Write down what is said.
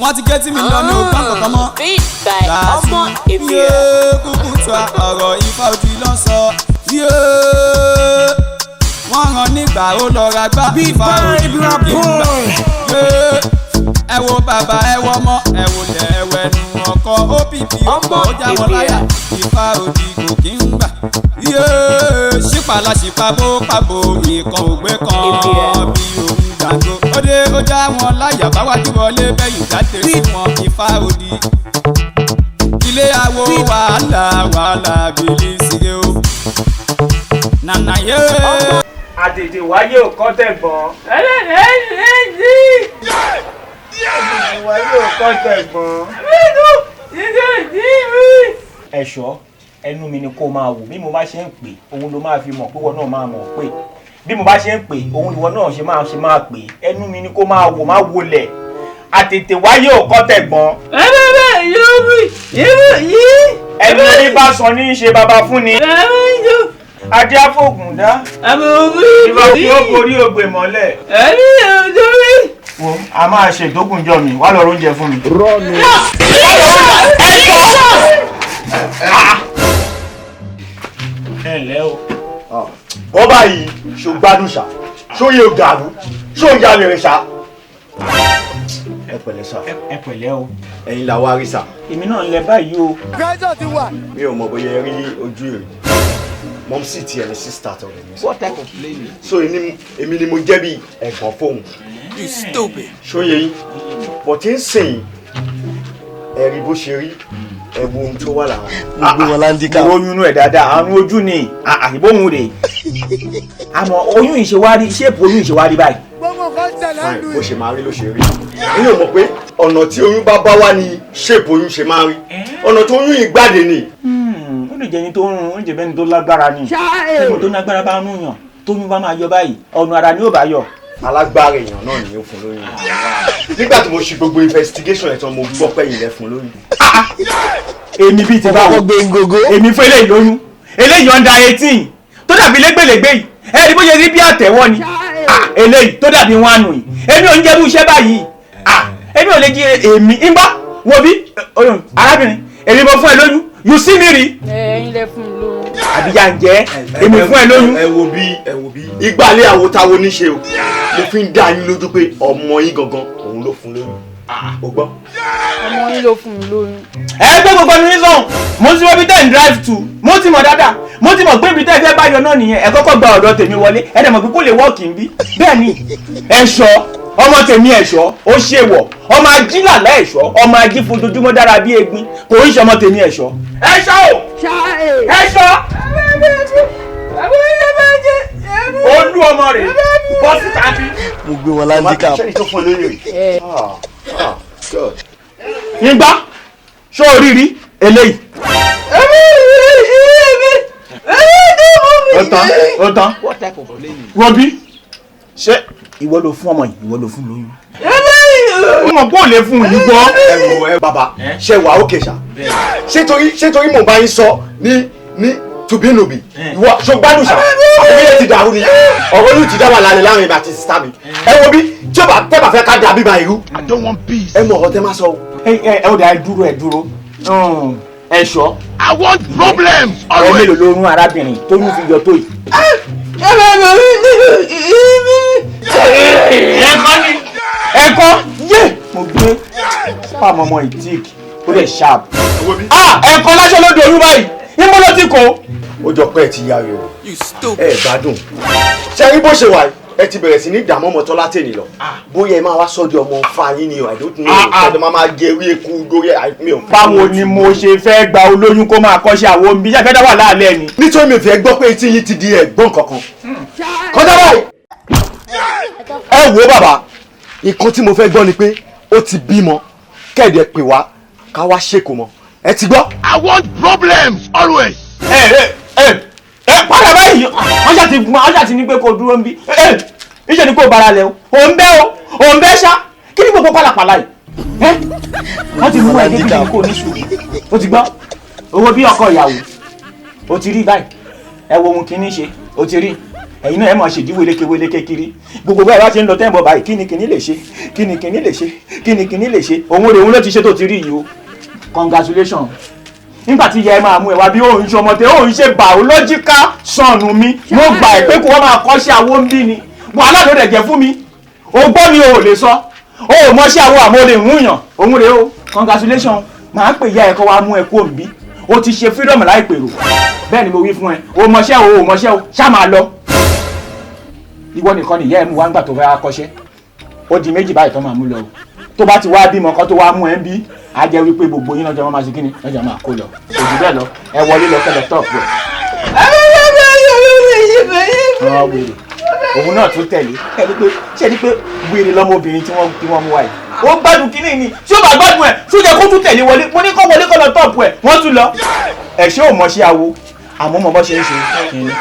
wọ́n ti gé tí mi lọ ní ògbọ́n kankan mọ́. ọmọ èmi kúkú tó ọ̀rọ̀ Ifá Odi ló ń sọ. wọ́n rán nígbà ó lọ ra gbá Ifá Odi kí n gbà. ẹ wo bàbá ẹ wọ ọmọ ẹ wò lẹ ẹwẹ nu ọkọ OPP ọkọ ó já wọn láyà Ifá Odi kò kí ń gbà. ṣípàlà ṣìpàbó pàbó ìkan ògbé kan bí òun gbàgbó. ó dé ó já wọn láyà báwájú wọlé bẹ́yìn jáde sí wọn Ifá Odi. ilé awo wàhálà bìlì síre o. nànà yé. àtètè wáyé ò kọ́ tẹ̀gbọ́n. wáyé ò kọ́ tẹ̀gbọ́n. ẹ̀ṣọ́ ẹnu mi ni kó máa wò bí mo bá ṣe ń pè òun ló máa fi mọ̀ pé wọn náà máa mọ̀ pé bí mo bá ṣe ń pè òun ìwọ náà ṣe máa pè ẹnu mi ni kó máa wò má wọlẹ̀ àtètè wáyé ò kọ́ tẹ̀gbọ́n. ẹnu orí bá sọ ní í ṣe bàbá fún ni. adé afọ́gùn dá. ìwà tí ó borí ògbè mọ́lẹ̀. wo a máa ṣe ìdógúnjọ mi wá lọ oúnjẹ fún mi. rọ mi. ẹ ǹlẹ́ o. wọ́n báyìí ṣó gbádùn ṣá ṣó yẹ gàrú ṣó ya lèrè ṣá. ẹ pẹ̀lẹ́ ṣá. ẹ pẹ̀lẹ́ o. ẹ̀yin làwọn àrísà. èmi náà ń lẹ báyìí o. gẹ́jọ́ ti wà. mi ò mọ̀ bóyá ẹ rí ojú èrè mom sì tiẹ̀ ní sísítà tó rẹ̀ mí. what type of lady. so èmi ni mo jẹ́ bí ẹ̀gbọ́n fóun. you stupid. ṣó yẹ yín bọ̀ tí ń sìn ẹ̀rí bó ṣe rí ẹ̀wù ohun tó wà láwọn. gbogbo wọn láńdíkà. mo oyún inú ẹ̀ dáadáa àrùn ojú ni àìbóhun rè àmọ́ oyún ìṣèwárí ṣéèpù oyún ìṣèwárí báyìí. gbogbo kan tẹ̀lé fine bó ṣe máa rí ló ṣe rí. èmi ò mọ̀ pé ọ̀nà tí oyún bá wá ní ṣéèpù oyún ṣe máa rí ọ̀nà tó oyún ìgbàdé ni. ó lè jẹ́ ẹni tó ń rún oúnjẹ bẹ́ni tó lágbára ni ẹni tó lágbára bá ń yàn tóyún bá máa yọ báyìí ọ̀nà ara ni ó bá yọ. alágbára èèyàn náà ni ó fún lóyún. nígbà tí mo ṣe gbogbo investigation ẹ̀ tán mo gbọ́ pé ilẹ̀ fún lóyún. èmi bíi ti báwo èmi fún eléyìí lóyún eléyìí under 18 tó dàbí lẹ́gbẹ̀lẹ́gbẹ̀ yìí ẹni bó ṣe rí bí àtẹ̀wọ́ ni eléyìí tó dàbí wọn ànú yìí èmi ò ń jẹ́rú iṣẹ́ báyìí èmi ò lè jí èmi ń bá wo bí arábìnrin èmi mo fún ẹ lóyún you see me rí. ẹ̀yin lẹ fún un lóyún. àbíyá ń jẹ́ èmi fún ẹ lóyún. ẹ wo bí ìgbàlẹ̀ àwòtáwo níṣe o mo fi ń dá yín lójú pé ọmọ yín gangan òun ló fún lóyún o gbọ́. ọmọ yín ló fún un lóyún. ẹ gbé gbogbo ní sọ̀hún mo ti mọ bí tẹ́ ń drive to mo ti mọ̀ dáadáa mo ti mọ̀ pé ibi tẹ́ fẹ́ bá yọ náà nìyẹn ẹ kọ́kọ́ gba ọ̀dọ̀ tèmi wọlé ẹ dẹ̀ mọ̀ pé kó lè wọ́ọ̀kì ń bí bẹ́ẹ̀ ni ẹ̀ṣọ́ ọmọ tèmi ẹ̀ṣọ́ ó ṣe wọ̀ ọmọ ajílàlá ẹ̀ṣọ́ ọmọ ají fojoojúmọ́ dára bí egbin kò ń ṣe ọmọ tèmi ẹ̀ṣọ́ ẹ̀ṣọ́ o ẹ̀ṣọ́ olú ọmọ rẹ̀ bọ́ sí tàbí. mo gbé wọn láńdíkà. sẹ́ni tó fún ẹ lóyún rẹ̀. nígbà ṣó oríire eléyìí. ó tán what type of lady. wọ́bí ṣé ìwọ ló fún ọmọ yìí ìwọ ló fún lóyún. ó mọ̀ pé ò lè fún yìí gbọ́. ẹ wò ẹ bàbá ṣe wà ókè ṣá ṣé torí mo bá yín sọ ní tùbínùbí ìwọ ṣó gbádùn ṣá àwọn ilé ti dàrú ni ọ̀rọ̀ yóò ti dá wà lálẹ́ láàrin ìbá ti sísá mi ẹ wo bí tí ó bá tẹ́ bá fẹ́ ká dà bíbá irú ẹ mọ ọ̀rọ̀ tẹ́ máa sọ o. ẹ ó dà ẹ dúró ẹ̀ṣọ́. I want problems. ẹ mélòó ló rún arábìnrin tó ń fi yọ tó yìí. ẹ̀kọ́ yé mo gbé pàmò ọmọ ìtíìkì ó lè sharp. ẹ̀kọ́ láṣọ ló dorú báyìí níbo ló ti kó. ó jọ pé ẹ ti yá rẹ o ẹ gbádùn ṣe rí bó ṣe wà ẹ ti bẹ̀rẹ̀ sí ní ìdààmú ọmọ tọ́lá tèmi lọ bóyá ẹ máa wá sọ́dọ̀ ọmọ fa yín ni o I don't know ṣẹ́ni máa jẹ ewé eku lórí mi ò. báwo ni mo ṣe fẹ́ gba olóyún kó máa kọ́ṣẹ́ àwọn omi iṣẹ́ fẹ́ dá wà láàlẹ́ ni. nítorí mi fẹ́ gbọ́ pé etí yín ti di ẹ̀gbọ́n kankan kọjá báyìí. ẹ wo bàbá nǹkan tí mo fẹ́ gbọ́ ni pé ó ti bímọ kẹ́ẹ̀dẹ̀ pè wá ká wá ṣèkó mọ́ ẹ ti gbọ́. I want problems always. padà báyìí wọ́n ṣàti ní pé kò dúró ń bí níṣẹ́ ni kò bára lẹ̀ o ò ń bẹ́ ṣá kí ni gbogbo pàlàpàlà yìí wọ́n ti mú ẹ̀ débi ní kò ní sùúrù o ti gbọ́ owó bí ọkọ ìyàwó o ti rí báyìí ẹ wo ohun kìíní ṣe o ti rí ẹ̀yin náà ẹ máa ṣèdí wélékewéléke kiri gbogbo bẹ́ẹ̀ bá ṣe ń lọ tẹ́ǹbọ̀ báyìí kíni lè ṣe kíni lè ṣe kíni lè ṣe òun ló ti ṣe tó ti rí yìí o congratulations nígbà tí ìyá ẹ máa mú ẹ wá bí òun ṣe ọmọdé òun ṣe biological son mi mo gbà ẹ pé kó wọ́n máa kọ́ sí awo ń bí ni wàhálà ló dẹ̀ jẹ́ fún mi o gbọ́ ni o ò lè sọ o ò mọ sí awo àmọ́ o lè mú yàn òun rèé o congratulations màá pè ìyá ẹ kó wá mú ẹ kó ń bí o ti ṣe freedom láìpèrò bẹ́ẹ̀ ni mo wí fún ẹ o mọṣẹ́ o mọṣẹ́ o ṣá máa lọ ìwọ nìkan nìyá ẹ mú wá ńgbà tó fẹ́ kọ́ṣẹ́ ó di méjì báyìí tó máa mú lọ o tó bá ti wá bímọ kan tó wá mú ẹ ń bí á jẹ́ wípé gbogbo yín lọ́jọ́ máa ṣe kíni lọ́jọ́ máa kó lọ òjì bẹ́ẹ̀ lọ ẹ wọlé lọ kẹlẹ tọ́ọ̀pù ẹ̀. òun náà tún tẹ̀lé ṣe ni pé wèrè lọ́mọbìnrin tí wọ́n mú wáyé ó gbádùn kínní ni tí ó bá gbádùn ẹ̀ tó yẹ kó tún tẹ̀lé wọlé mo ní kó wọlé kọ́ lọ tọ́ọ̀pù ẹ̀ wọ́n tún lọ ẹ̀ ṣé ò mọ̀ ṣe awo àmọ́ mọ̀ bọ́ ṣe ń ṣe kínní.